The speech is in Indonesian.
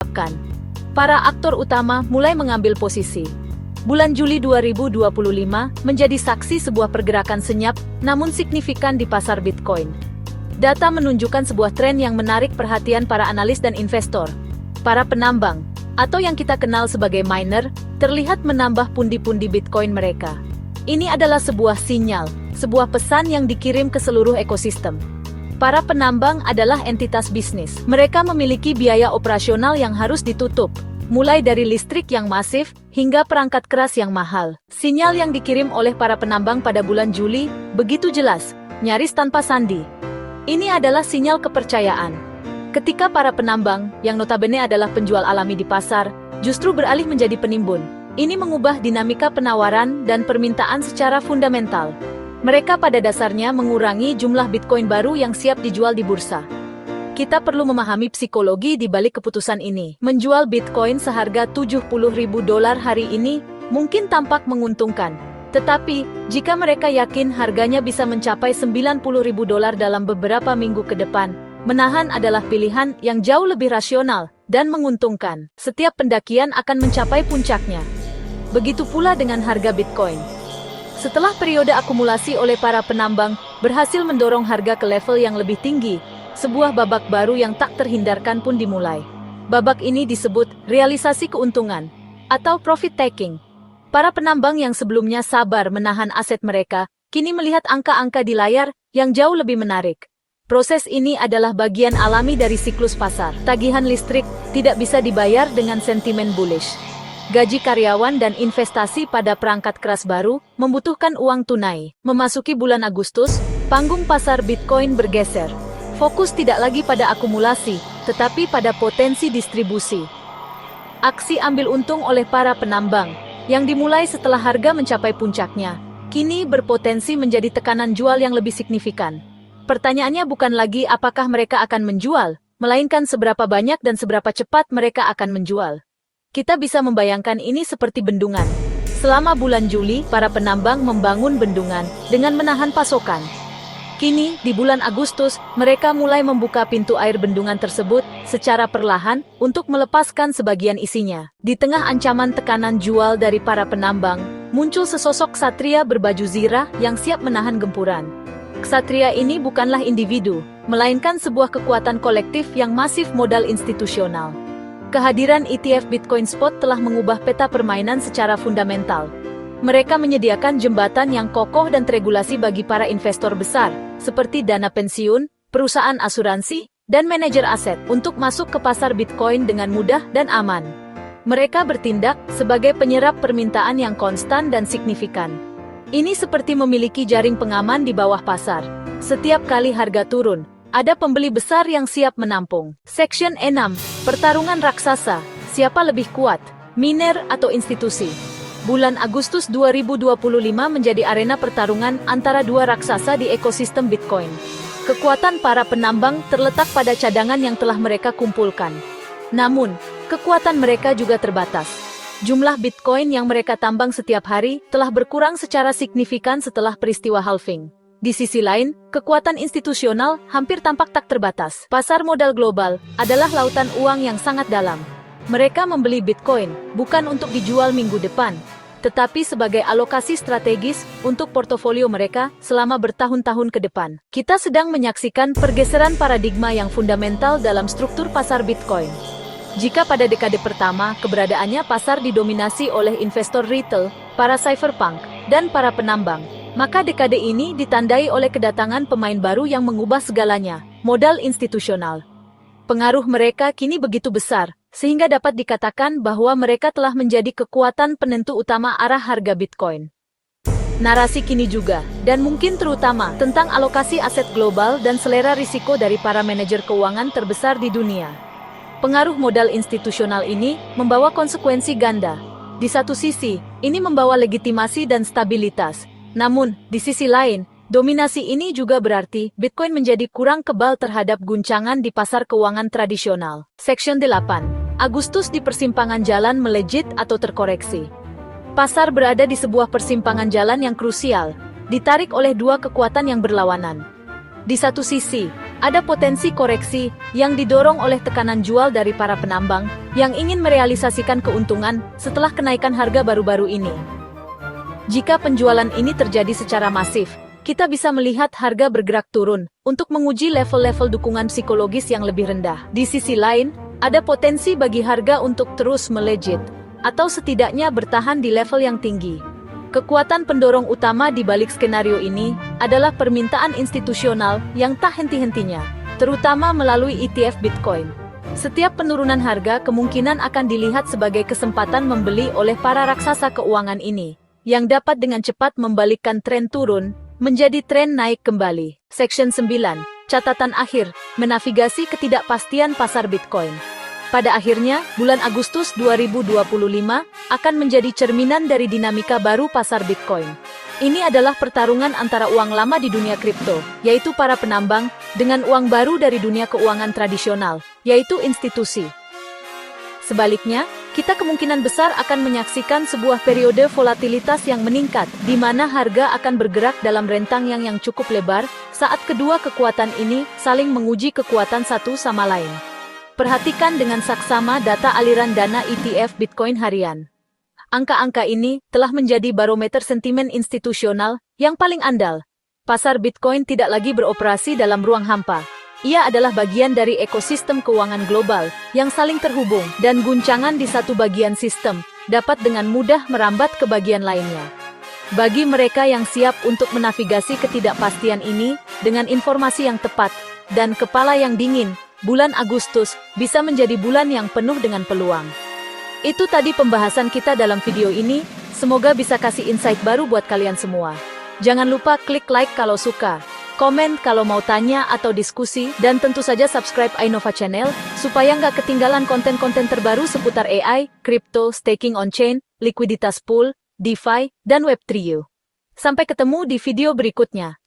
diharapkan. Para aktor utama mulai mengambil posisi. Bulan Juli 2025 menjadi saksi sebuah pergerakan senyap namun signifikan di pasar Bitcoin. Data menunjukkan sebuah tren yang menarik perhatian para analis dan investor. Para penambang, atau yang kita kenal sebagai miner, terlihat menambah pundi-pundi Bitcoin mereka. Ini adalah sebuah sinyal, sebuah pesan yang dikirim ke seluruh ekosistem. Para penambang adalah entitas bisnis. Mereka memiliki biaya operasional yang harus ditutup, mulai dari listrik yang masif hingga perangkat keras yang mahal. Sinyal yang dikirim oleh para penambang pada bulan Juli begitu jelas, nyaris tanpa sandi. Ini adalah sinyal kepercayaan. Ketika para penambang, yang notabene adalah penjual alami di pasar, justru beralih menjadi penimbun. Ini mengubah dinamika penawaran dan permintaan secara fundamental. Mereka pada dasarnya mengurangi jumlah Bitcoin baru yang siap dijual di bursa. Kita perlu memahami psikologi di balik keputusan ini. Menjual Bitcoin seharga $70.000 hari ini mungkin tampak menguntungkan. Tetapi, jika mereka yakin harganya bisa mencapai $90.000 dalam beberapa minggu ke depan, menahan adalah pilihan yang jauh lebih rasional dan menguntungkan. Setiap pendakian akan mencapai puncaknya. Begitu pula dengan harga Bitcoin. Setelah periode akumulasi oleh para penambang berhasil mendorong harga ke level yang lebih tinggi, sebuah babak baru yang tak terhindarkan pun dimulai. Babak ini disebut realisasi keuntungan atau profit taking. Para penambang yang sebelumnya sabar menahan aset mereka, kini melihat angka-angka di layar yang jauh lebih menarik. Proses ini adalah bagian alami dari siklus pasar. Tagihan listrik tidak bisa dibayar dengan sentimen bullish. Gaji karyawan dan investasi pada perangkat keras baru membutuhkan uang tunai. Memasuki bulan Agustus, panggung pasar Bitcoin bergeser. Fokus tidak lagi pada akumulasi, tetapi pada potensi distribusi. Aksi ambil untung oleh para penambang, yang dimulai setelah harga mencapai puncaknya, kini berpotensi menjadi tekanan jual yang lebih signifikan. Pertanyaannya bukan lagi apakah mereka akan menjual, melainkan seberapa banyak dan seberapa cepat mereka akan menjual. Kita bisa membayangkan ini seperti bendungan. Selama bulan Juli, para penambang membangun bendungan dengan menahan pasokan. Kini, di bulan Agustus, mereka mulai membuka pintu air bendungan tersebut secara perlahan untuk melepaskan sebagian isinya. Di tengah ancaman tekanan jual dari para penambang, muncul sesosok ksatria berbaju zirah yang siap menahan gempuran. Ksatria ini bukanlah individu, melainkan sebuah kekuatan kolektif yang masif modal institusional. Kehadiran ETF Bitcoin Spot telah mengubah peta permainan secara fundamental. Mereka menyediakan jembatan yang kokoh dan teregulasi bagi para investor besar, seperti dana pensiun, perusahaan asuransi, dan manajer aset, untuk masuk ke pasar Bitcoin dengan mudah dan aman. Mereka bertindak sebagai penyerap permintaan yang konstan dan signifikan. Ini seperti memiliki jaring pengaman di bawah pasar. Setiap kali harga turun, ada pembeli besar yang siap menampung. Section 6, pertarungan raksasa. Siapa lebih kuat, miner atau institusi? Bulan Agustus 2025 menjadi arena pertarungan antara dua raksasa di ekosistem Bitcoin. Kekuatan para penambang terletak pada cadangan yang telah mereka kumpulkan. Namun, kekuatan mereka juga terbatas. Jumlah Bitcoin yang mereka tambang setiap hari telah berkurang secara signifikan setelah peristiwa halving. Di sisi lain, kekuatan institusional hampir tampak tak terbatas. Pasar modal global adalah lautan uang yang sangat dalam. Mereka membeli Bitcoin bukan untuk dijual minggu depan, tetapi sebagai alokasi strategis untuk portofolio mereka selama bertahun-tahun ke depan. Kita sedang menyaksikan pergeseran paradigma yang fundamental dalam struktur pasar Bitcoin. Jika pada dekade pertama keberadaannya pasar didominasi oleh investor retail, para cypherpunk, dan para penambang, maka dekade ini ditandai oleh kedatangan pemain baru yang mengubah segalanya, modal institusional. Pengaruh mereka kini begitu besar, sehingga dapat dikatakan bahwa mereka telah menjadi kekuatan penentu utama arah harga Bitcoin. Narasi kini juga, dan mungkin terutama, tentang alokasi aset global dan selera risiko dari para manajer keuangan terbesar di dunia. Pengaruh modal institusional ini membawa konsekuensi ganda. Di satu sisi, ini membawa legitimasi dan stabilitas. Namun, di sisi lain, dominasi ini juga berarti Bitcoin menjadi kurang kebal terhadap guncangan di pasar keuangan tradisional. Section 8. Agustus di persimpangan jalan melejit atau terkoreksi. Pasar berada di sebuah persimpangan jalan yang krusial, ditarik oleh dua kekuatan yang berlawanan. Di satu sisi, Ada potensi koreksi yang didorong oleh tekanan jual dari para penambang yang ingin merealisasikan keuntungan setelah kenaikan harga baru-baru ini. Jika penjualan ini terjadi secara masif, kita bisa melihat harga bergerak turun untuk menguji level-level dukungan psikologis yang lebih rendah. Di sisi lain, ada potensi bagi harga untuk terus melejit atau setidaknya bertahan di level yang tinggi. Kekuatan pendorong utama di balik skenario ini adalah permintaan institusional yang tak henti-hentinya, terutama melalui ETF Bitcoin. Setiap penurunan harga kemungkinan akan dilihat sebagai kesempatan membeli oleh para raksasa keuangan ini, yang dapat dengan cepat membalikkan tren turun menjadi tren naik kembali. Section 9. Catatan akhir, menavigasi ketidakpastian pasar Bitcoin. Pada akhirnya, bulan Agustus 2025 akan menjadi cerminan dari dinamika baru pasar Bitcoin. Ini adalah pertarungan antara uang lama di dunia kripto, yaitu para penambang, dengan uang baru dari dunia keuangan tradisional, yaitu institusi. Sebaliknya, kita kemungkinan besar akan menyaksikan sebuah periode volatilitas yang meningkat, di mana harga akan bergerak dalam rentang yang cukup lebar, saat kedua kekuatan ini saling menguji kekuatan satu sama lain. Perhatikan dengan saksama data aliran dana ETF Bitcoin harian. Angka-angka ini telah menjadi barometer sentimen institusional yang paling andal. Pasar Bitcoin tidak lagi beroperasi dalam ruang hampa. Ia adalah bagian dari ekosistem keuangan global yang saling terhubung, dan guncangan di satu bagian sistem dapat dengan mudah merambat ke bagian lainnya. Bagi mereka yang siap untuk menavigasi ketidakpastian ini dengan informasi yang tepat dan kepala yang dingin, bulan Agustus bisa menjadi bulan yang penuh dengan peluang. Itu tadi pembahasan kita dalam video ini, semoga bisa kasih insight baru buat kalian semua. Jangan lupa klik like kalau suka, komen kalau mau tanya atau diskusi, dan tentu saja subscribe Ainova Channel, supaya nggak ketinggalan konten-konten terbaru seputar AI, crypto, staking on-chain, likuiditas pool, DeFi, dan Web3. Sampai ketemu di video berikutnya.